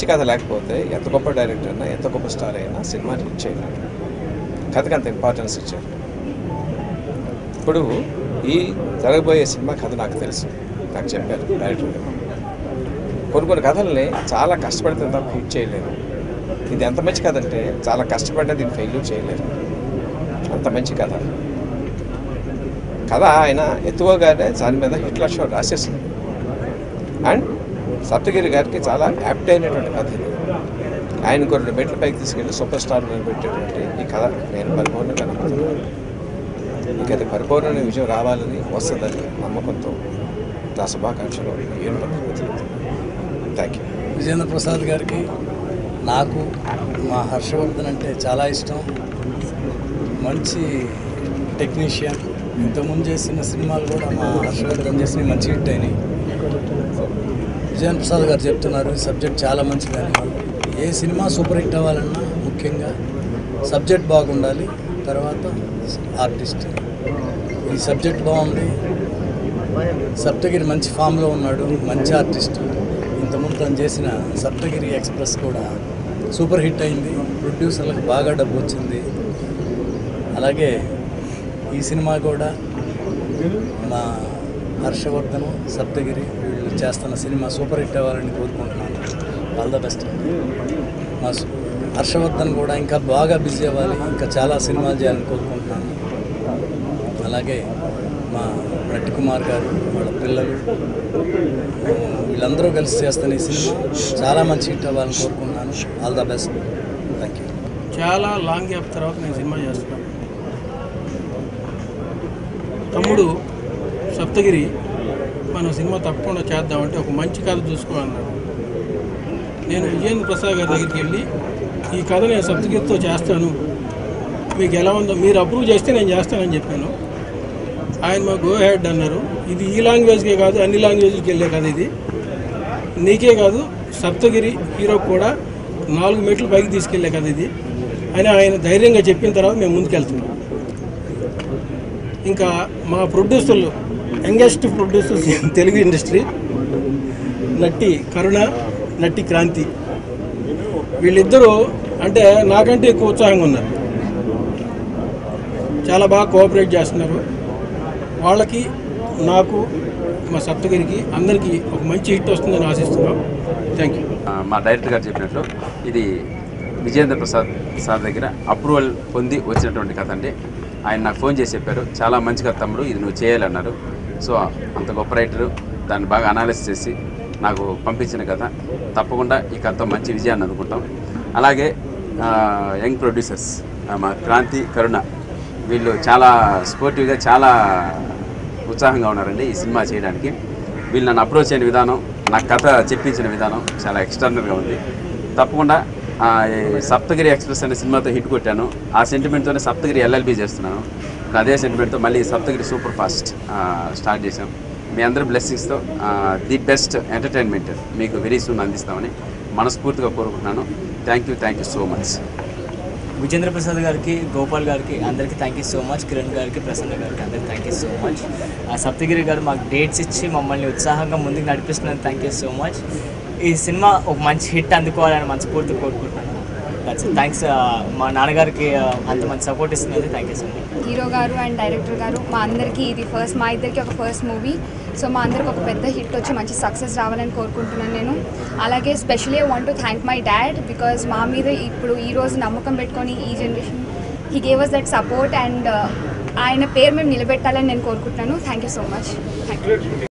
మంచి కథ లేకపోతే ఎంత గొప్ప డైరెక్టర్ అయినా ఎంత గొప్ప స్టార్ అయినా సినిమాని హిట్ చేయలేరు. కథకి అంత ఇంపార్టెన్స్ ఇచ్చారు. ఇప్పుడు ఈ జరగబోయే సినిమా కథ నాకు తెలుసు, నాకు చెప్పారు డైరెక్టర్ గారు. కొన్ని కథల్ని చాలా కష్టపడితే తప్ప హిట్ చేయలేరు. ఇది ఎంత మంచి కథ అంటే చాలా కష్టపడినా దీన్ని ఫెయిల్యూర్ చేయలేరు, అంత మంచి కథ. కథ ఆయన ఎత్తువగానే దాని మీద హిట్లర్ షో రాసేసింది. అండ్ సప్తగిరి గారికి చాలా యాప్ట్ అయినటువంటి కథ ఇది. ఆయన కొన్ని మెట్ల పైకి తీసుకెళ్ళి సూపర్ స్టార్ పెట్టేటువంటి ఈ కథ నేను పరిపూర్ణంగా నమ్ముతున్నాను. ఈ కథ పరిపూర్ణ విజయం రావాలని వస్తుందని నమ్మకంతో నా శుభాకాంక్షలు థ్యాంక్ యూ. విజేంద్ర ప్రసాద్ గారికి నాకు మా హర్షవర్ధన్ అంటే చాలా ఇష్టం. మంచి టెక్నీషియన్. ఇంతకుముందు చేసిన సినిమాలు కూడా మా హర్షవర్ధన్ చేసిన మంచి హిట్ అయినాయి. విజేంద్ర ప్రసాద్ గారు చెప్తున్నారు సబ్జెక్ట్ చాలా మంచిదని. ఏ సినిమా సూపర్ హిట్ అవ్వాలన్నా ముఖ్యంగా సబ్జెక్ట్ బాగుండాలి, తర్వాత ఆర్టిస్ట్. ఈ సబ్జెక్ట్ బాగుంది, సప్తగిరి మంచి ఫామ్లో ఉన్నాడు, మంచి ఆర్టిస్ట్. ఇంతకుముందు తను చేసిన సప్తగిరి ఎక్స్ప్రెస్ కూడా సూపర్ హిట్ అయింది, ప్రొడ్యూసర్లకు బాగా డబ్బు వచ్చింది. అలాగే ఈ సినిమా కూడా మా హర్షవర్ధన్ సప్తగిరి వీళ్ళు చేస్తున్న సినిమా సూపర్ హిట్ అవ్వాలని కోరుకుంటున్నాను. All the best. మా హర్షవర్ధన్ కూడా ఇంకా బాగా బిజీ అవ్వాలి, ఇంకా చాలా సినిమాలు చేయాలని కోరుకుంటున్నాను. అలాగే మా నటి కుమార్ గారు, వాళ్ళ పిల్లలు, వీళ్ళందరూ కలిసి చేస్తున్న ఈ సినిమా చాలా మంచి హిట్ అవ్వాలని కోరుకుంటున్నాను. All the best. Thank you. చాలా లాంగ్ గ్యాప్ తర్వాత నేను సినిమా చేస్తున్నాను. తమ్ముడు సప్తగిరి మనం సినిమా తప్పకుండా చేద్దామంటే ఒక మంచి కథ చూసుకోవాలన్నాడు. నేను విజేంద్ర ప్రసాద్ గారి దగ్గరికి వెళ్ళి ఈ కథ నేను సప్తగిరితో చేస్తాను, మీకు ఎలా ఉందో మీరు అప్రూవ్ చేస్తే నేను చేస్తానని చెప్పాను. ఆయన మా గో హెడ్ అన్నారు. ఇది ఈ లాంగ్వేజ్కే కాదు అన్ని లాంగ్వేజ్కి వెళ్ళే కథ ఇది. నీకే కాదు సప్తగిరి హీరో కూడా 4 మెట్లు పైకి తీసుకెళ్లే కథ ఇది అని ఆయన ధైర్యంగా చెప్పిన తర్వాత మేము ముందుకెళ్తున్నాం. ఇంకా మా ప్రొడ్యూసర్లు, యంగెస్ట్ ప్రొడ్యూసర్స్ తెలుగు ఇండస్ట్రీ, నటి కరుణ, నటి క్రాంతి, వీళ్ళిద్దరూ అంటే నాకంటే ఎక్కువ ఉత్సాహంగా ఉన్నారు. చాలా బాగా కోఆపరేట్ చేస్తున్నారు. వాళ్ళకి, నాకు, మా సప్తగిరికి అందరికీ ఒక మంచి హిట్ వస్తుందని ఆశిస్తున్నాం. Thank you. మా డైరెక్టర్ గారు చెప్పినట్లు ఇది విజేంద్ర ప్రసాద్ సార్ దగ్గర అప్రూవల్ పొంది వచ్చినటువంటి కథ అండి. ఆయన నాకు ఫోన్ చేసి చెప్పారు, చాలా మంచి కథ తమ్ముడు, ఇది నువ్వు చేయాలన్నారు. సో అంత గొప్ప రైటరు దాన్ని బాగా అనాలిసిస్ చేసి నాకు పంపించిన కథ. తప్పకుండా ఈ కథతో మంచి విజయాన్ని అందుకుంటాం. అలాగే యంగ్ ప్రొడ్యూసర్స్ మా క్రాంతి, కరుణ, వీళ్ళు చాలా స్పోర్టివ్గా, చాలా ఉత్సాహంగా ఉన్నారండి ఈ సినిమా చేయడానికి. వీళ్ళు నన్ను అప్రోచ్ అయిన విధానం, నాకు కథ చెప్పించిన విధానం చాలా ఎక్స్ట్రాడినరీగా ఉంది. తప్పకుండా సప్తగిరి ఎక్స్ప్రెస్ అనే సినిమాతో హిట్ కొట్టాను. ఆ సెంటిమెంట్తోనే సప్తగిరి ఎల్ఎల్బి చేస్తున్నాను. అదే సెంటిమెంట్తో మళ్ళీ సప్తగిరి సూపర్ ఫాస్ట్ స్టార్ట్ చేశాం. మీ అందరి బ్లెస్సింగ్స్తో ది బెస్ట్ ఎంటర్టైన్మెంట్ మీకు వెరీ సూన్ అందిస్తామని మనస్ఫూర్తిగా కోరుకుంటున్నాను. Thank you so much. Vijendra Prasad గారికి, గోపాల్ గారికి అందరికీ thank you so much. Kiran గారికి, ప్రసన్న గారికి అందరికీ thank you so much. Saptagiri గారు మాకు డేట్స్ ఇచ్చి మమ్మల్ని ఉత్సాహంగా ముందుకు నడిపిస్తున్నారు. Thank you so much. ఈ సినిమా ఒక మంచి హిట్ అందుకోవాలని మనస్ఫూర్తిగా కోరుకుంటున్నాను. థ్యాంక్స్. మా నాన్నగారికి అంత మంచి సపోర్ట్ ఇస్తున్నది. Thank you so much. Hero గారు అండ్ డైరెక్టర్ గారు, మా అందరికీ ఇది మా ఇద్దరికి ఒక ఫస్ట్ మూవీ. సో మా అందరికి ఒక పెద్ద హిట్ వచ్చి మంచి సక్సెస్ రావాలని కోరుకుంటున్నాను నేను. అలాగే specially I want to thank my dad, because మా మీద ఇప్పుడు ఈరోజు నమ్మకం పెట్టుకొని ఈ generation he gave us that support and ఆయన పేరు మేము నిలబెట్టాలని నేను కోరుకుంటున్నాను. Thank you so much. Thank you.